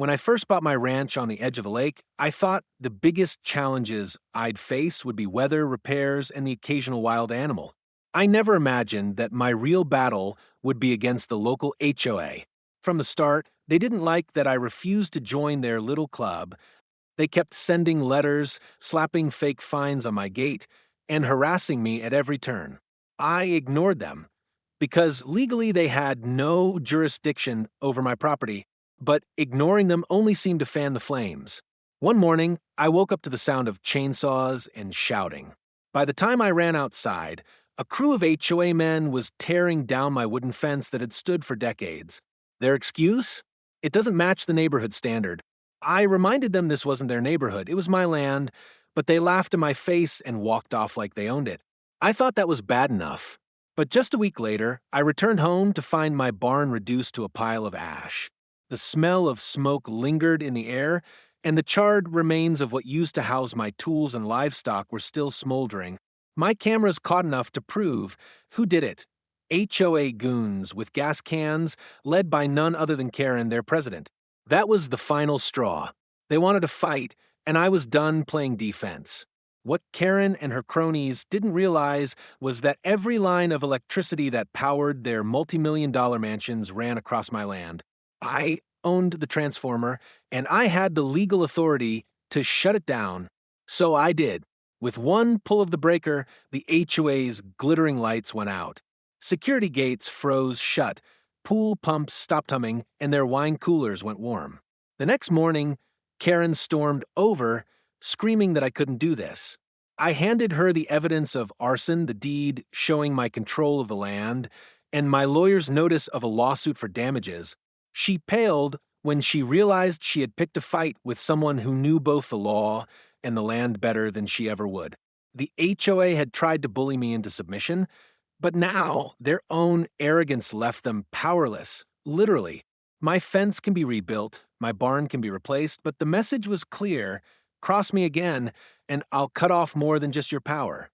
When I first bought my ranch on the edge of a lake, I thought the biggest challenges I'd face would be weather, repairs, and the occasional wild animal. I never imagined that my real battle would be against the local HOA. From the start, they didn't like that I refused to join their little club. They kept sending letters, slapping fake fines on my gate, and harassing me at every turn. I ignored them because legally they had no jurisdiction over my property, but ignoring them only seemed to fan the flames. One morning, I woke up to the sound of chainsaws and shouting. By the time I ran outside, a crew of HOA men was tearing down my wooden fence that had stood for decades. Their excuse? It doesn't match the neighborhood standard. I reminded them this wasn't their neighborhood, it was my land, but they laughed in my face and walked off like they owned it. I thought that was bad enough. But just a week later, I returned home to find my barn reduced to a pile of ash. The smell of smoke lingered in the air, and the charred remains of what used to house my tools and livestock were still smoldering. My cameras caught enough to prove who did it. HOA goons with gas cans, led by none other than Karen, their president. That was the final straw. They wanted to fight, and I was done playing defense. What Karen and her cronies didn't realize was that every line of electricity that powered their multi-million-dollar mansions ran across my land. I owned the transformer, and I had the legal authority to shut it down. So I did. With one pull of the breaker, the HOA's glittering lights went out. Security gates froze shut, pool pumps stopped humming, and their wine coolers went warm. The next morning, Karen stormed over, screaming that I couldn't do this. I handed her the evidence of arson, the deed showing my control of the land, and my lawyer's notice of a lawsuit for damages. She paled when she realized she had picked a fight with someone who knew both the law and the land better than she ever would. The HOA had tried to bully me into submission, but now their own arrogance left them powerless, literally. My fence can be rebuilt, my barn can be replaced, but the message was clear: cross me again, and I'll cut off more than just your power.